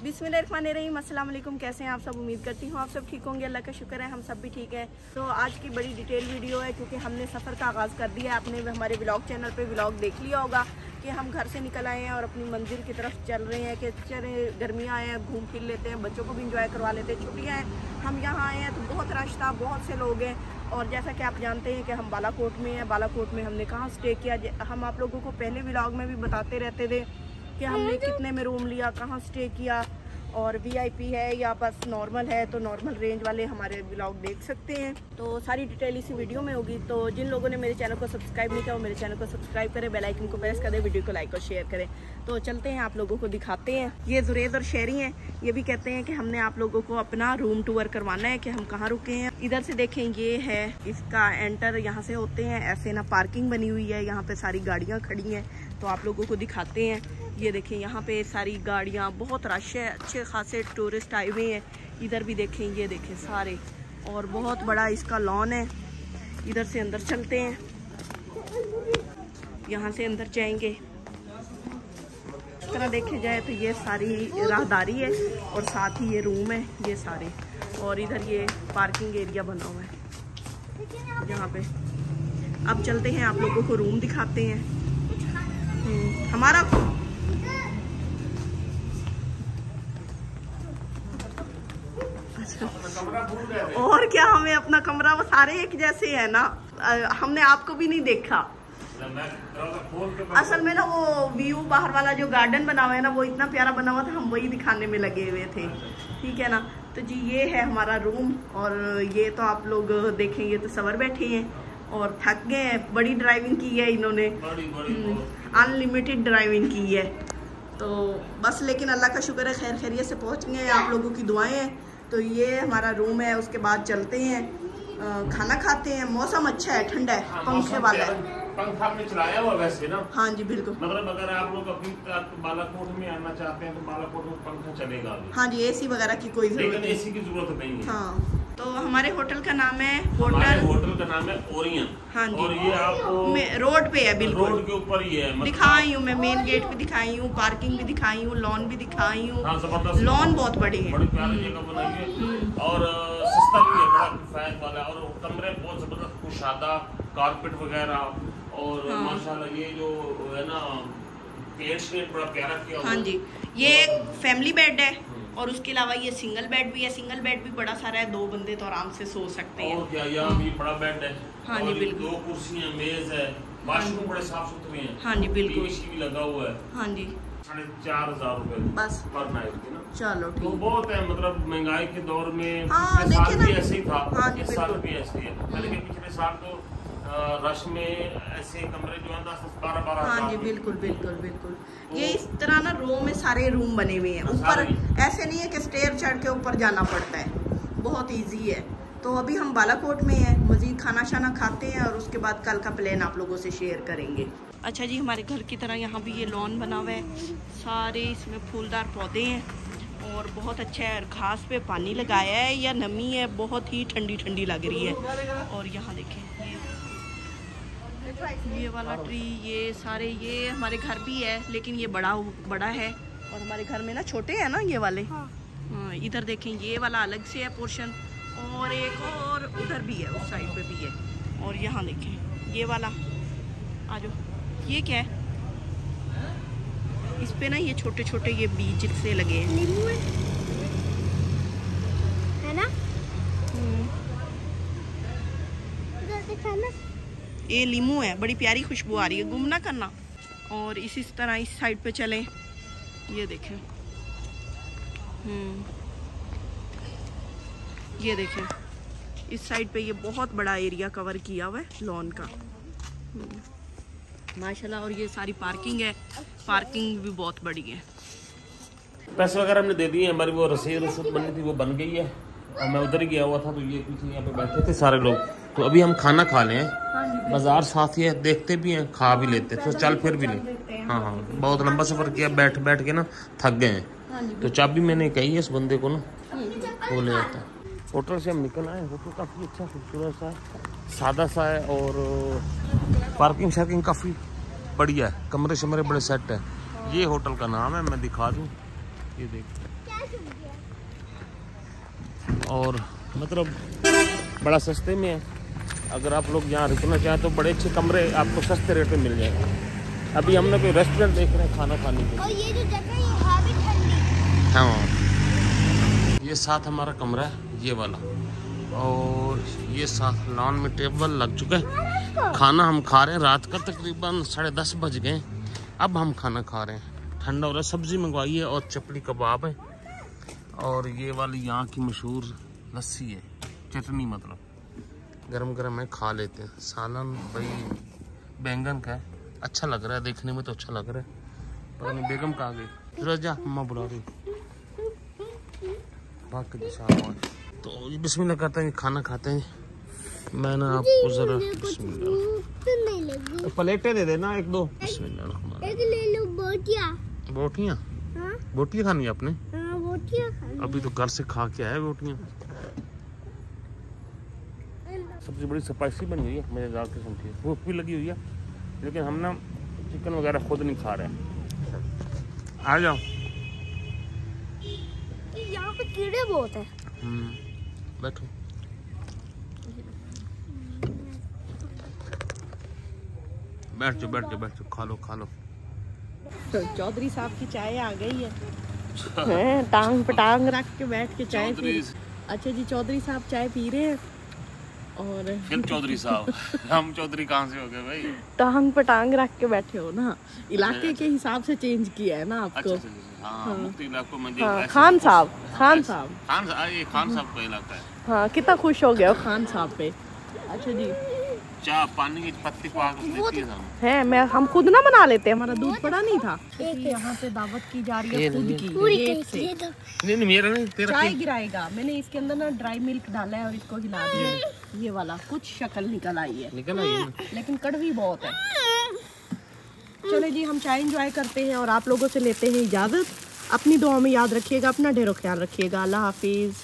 बिस्मिल्लाहिर्रहमानिर्रहीम, अस्सलाम वालेकुम। कैसे हैं आप सब? उम्मीद करती हूँ आप सब ठीक होंगे। अल्लाह का शुक्र है हम सब भी ठीक है। तो आज की बड़ी डिटेल वीडियो है क्योंकि हमने सफ़र का आगाज़ कर दिया है। आपने हमारे व्लॉग चैनल पे व्लॉग देख लिया होगा कि हम घर से निकल आए हैं और अपनी मंजिल की तरफ चल रहे हैं कि चले गर्मियाँ आए हैं, घूम फिर लेते हैं, बच्चों को भी इंजॉय करवा लेते हैं। छुट्टियाँ हैं, हम यहाँ आए हैं तो बहुत रश था, बहुत से लोग हैं। और जैसा कि आप जानते हैं कि हम बालाकोट में हैं। बालाकोट में हमने कहाँ स्टे किया, हम आप लोगों को पहले व्लॉग में भी बताते रहते थे कि हमने कितने में रूम लिया, कहाँ स्टे किया, और वीआईपी है या बस नॉर्मल है। तो नॉर्मल रेंज वाले हमारे व्लॉग देख सकते हैं। तो सारी डिटेल इसी वीडियो में होगी। तो जिन लोगों ने मेरे चैनल को सब्सक्राइब नहीं किया वो मेरे चैनल को सब्सक्राइब करें, बेल आइकन को प्रेस कर दें, वीडियो को लाइक और शेयर करें। तो चलते हैं, आप लोगों को दिखाते हैं। ये जुरैद और शेरी हैं, ये भी कहते हैं कि हमने आप लोगों को अपना रूम टूर करवाना है कि हम कहाँ रुके हैं। इधर से देखें, ये है इसका एंटर, यहाँ से होते हैं। ऐसे ना पार्किंग बनी हुई है, यहाँ पे सारी गाड़ियाँ खड़ी हैं। तो आप लोगों को दिखाते हैं। ये देखें, यहाँ पे सारी गाड़ियाँ, बहुत रश है, अच्छे खासे टूरिस्ट आए हुए हैं। इधर भी देखें, ये देखें सारे, और बहुत बड़ा इसका लॉन है। इधर से अंदर चलते हैं, यहाँ से अंदर जाएंगे। इस तरह देखे जाए तो ये सारी राहदारी है और साथ ही ये रूम है ये सारे, और इधर ये पार्किंग एरिया बना हुआ है यहाँ पे। अब चलते हैं, आप लोगों को रूम दिखाते हैं हमारा। और क्या, हमें अपना कमरा, वो सारे एक जैसे है ना, हमने आपको भी नहीं देखा। असल में ना वो व्यू बाहर वाला जो गार्डन बना हुआ है ना, वो इतना प्यारा बना हुआ था, हम वही दिखाने में लगे हुए थे। ठीक है ना। तो जी ये है हमारा रूम, और ये तो आप लोग देखेंगे तो सवर बैठे हैं और थक गए हैं। बड़ी ड्राइविंग की है इन्होंने, अनलिमिटेड ड्राइविंग की है। तो बस, लेकिन अल्लाह का शुक्र है खैर खैरियत से पहुंच गए हैं, आप लोगों की दुआएं हैं। तो ये हमारा रूम है। उसके बाद चलते हैं, खाना खाते हैं। मौसम अच्छा है, ठंडा है, पंखे वाला है। पंखा आपने चलाया हुआ वैसे ना? हाँ जी बिल्कुल। मतलब अगर आप लोग अभी तक बालाकोट में आना चाहते हैं तो बालाकोट में पंखा चलेगा अभी। हाँ जी, एसी वगैरह की कोई जरूरत नहीं, एसी की जरूरत नहीं है। हाँ। तो हमारे होटल का नाम है होटल का नाम है ओरियन। हाँ जी। और ये आपको रोड पे है, बिल्कुल रोड के ऊपर ही है। दिखाई हूँ मैं, मेन गेट भी दिखाई हूँ, पार्किंग भी दिखाई हूँ, लॉन भी दिखाई हूँ। हाँ, जबरदस्त लॉन बहुत बड़ी है, बड़ी प्यारी जगह बनाई है और सस्ता भी है, बड़ा किफायत वाला। और कमरे बहुत जबरदस्त कुशादा, कारपेट वगैरह, और माशाल्लाह ये जो है ना पेंट बड़ा प्यारा किया। हाँ जी, ये एक फैमिली बेड है और उसके अलावा ये सिंगल बेड भी है। सिंगल बेड भी बड़ा सारा है, 2 बंदे तो आराम से सो सकते हैं। और क्या, यहाँ भी बड़ा बेड है। हाँ जी बिल्कुल। 2 कुर्सियाँ, मेज है, वाशरूम बड़े साफ सुथरे हैं। हाँ जी बिल्कुल, भी लगा हुआ है। हाँ जी। 4,500 रुपए बस पर नाइट की ना। चलो ठीक, तो बहुत है, मतलब महंगाई के दौर में। हाँ, पिछले साल भी ऐसे ही था। हाँ जी इस साल बिल्कुल भी ऐसे ही है, लेकिन पिछले साल तो रश में ऐसे कमरे जो है 10-12 हाँ जी बिल्कुल बिल्कुल बिल्कुल। ये इस तरह ना रो में सारे रूम बने हुए हैं। ऊपर ऐसे नहीं है कि स्टेयर चढ़ के ऊपर जाना पड़ता है, बहुत इजी है। तो अभी हम बालाकोट में हैं, मज़ीद खाना शाना खाते हैं और उसके बाद कल का प्लान आप लोगों से शेयर करेंगे। अच्छा जी, हमारे घर की तरह यहाँ भी ये लॉन बना हुआ है, सारे इसमें फूलदार पौधे हैं और बहुत अच्छा है। घास पे पानी लगाया है या नमी है, बहुत ही ठंडी ठंडी लग रही है। और यहाँ देखें ये वाला ट्री, ये सारे, ये हमारे घर भी है लेकिन ये बड़ा है, और हमारे घर में ना छोटे हैं ना ये वाले। हाँ, इधर देखें ये वाला अलग से है पोर्शन, और एक और उधर भी है, उस साइड पे भी है। और यहाँ देखें ये वाला, आ जाओ, ये क्या है, इस पे ना ये छोटे छोटे ये बीज से लगे हैं, है ना। ये लीमू है, बड़ी प्यारी खुशबू आ रही है, गुम ना करना। और इसी तरह इस साइड पे चलें, ये देखें, ये देखें इस साइड पे ये बहुत बड़ा एरिया कवर किया हुआ है लॉन का, माशाल्लाह। और ये सारी पार्किंग है, पार्किंग भी बहुत बड़ी है। पैसे वगैरह हमने दे दिए, हमारी वो रसीद बननी थी वो बन गई है। और मैं उधर ही गया हुआ था, तो ये पीछे यहाँ पे बैठे थे सारे लोग। तो अभी हम खाना खा लें, बाजार साथ ही है, देखते भी हैं, खा भी लेते हैं, तो चल फिर भी नहीं। हाँ हाँ, बहुत लंबा सफ़र किया, बैठ बैठ के ना थक गए हैं। तो चाबी मैंने कही है इस बंदे को ना, वो ले जाता है। होटल से हम निकल आए, होटल काफ़ी अच्छा खूबसूरत सा है, सादा सा है, और पार्किंग शार्किंग काफ़ी बढ़िया है, कमरे शमरे बड़े सेट है। ये होटल का नाम है, मैं दिखा दूँ, ये देखिए और मतलब बड़ा सस्ते में है। अगर आप लोग यहाँ रुकना चाहें तो बड़े अच्छे कमरे आपको सस्ते रेट में मिल जाएंगे। अभी हमने कोई रेस्टोरेंट देख रहे हैं खाना खाने के लिए। और ये जो जगह है यहाँ भी ठंडी। हाँ, ये साथ हमारा कमरा है ये वाला, और ये साथ लॉन में टेबल लग चुका है। खाना हम खा रहे हैं, रात का तकरीबन 10:30 बज गए। अब हम खाना खा रहे हैं, ठंडा हो रहा है। सब्जी मंगवाई है और चपली कबाब है, और ये वाली यहाँ की मशहूर लस्सी है, चटनी मतलब गरम गरम है, खा लेते हैं। सालन भाई बैंगन का है, अच्छा लग रहा है देखने में तो अच्छा लग रहा है। पता नहीं बेगम कहाँ गई, रोजा अम्मा बुला रही भाग के दिशा। तो बिस्मिल्लाह करते हैं, खाना खाते हैं। मैं ना आपको जरा बिस्मिल्लाह प्लेटें दे देना 1-2। बिस्मिल्लाह। एक ले लो बोटियाँ। बोटियाँ? बोटियाँ खानी है आपने? बोटियाँ खानी। अभी तो घर से खा के आए बोटियाँ। सब्जी बड़ी स्पाइसी बनी हुई है, मजेदार किस्म की, भूख भी लगी हुई है, लेकिन हम ना चिकन वगैरह खुद नहीं खा रहे हैं। आ जाओ। यहाँ पे कीड़े बहुत है। बैठो। बैठ जाओ, खा लो। तो चौधरी साहब की चाय आ गई है। टांग पे टांग रख के बैठ के चाय पी। अच्छा जी, चौधरी साहब चाय पी रहे हैं। और फिर चौधरी साहब हम चौधरी कहाँ से हो गए भाई? टांग पे टांग रख के बैठे हो ना, इलाके के हिसाब से चेंज किया है ना आपको। हाँ, मुफ्ती इलाकों में खान साहब ये खान साहब का इलाका है। हाँ, कितना खुश हो गया हो खान साहब पे। अच्छा जी, चाय पानी की पत्ती पाक देती है मैं हम खुद ना बना लेते हैं, हमारा दूध पड़ा नहीं था। यहाँ पे दावत की जा रही है खुद की, गेट से। नहीं मेरा नहीं, तेरा चाय गिराएगा। मैंने इसके अंदर ना ड्राई मिल्क डाला है और इसको हिला दिया। ये वाला कुछ शक्ल निकल आई है, लेकिन कड़वी बहुत है। चले जी, हम चाय एंजॉय करते हैं और आप लोगों से लेते हैं इजाजत। अपनी दुआ में याद रखिएगा, अपना ढेरों ख्याल रखिएगा। अल्लाह हाफिज।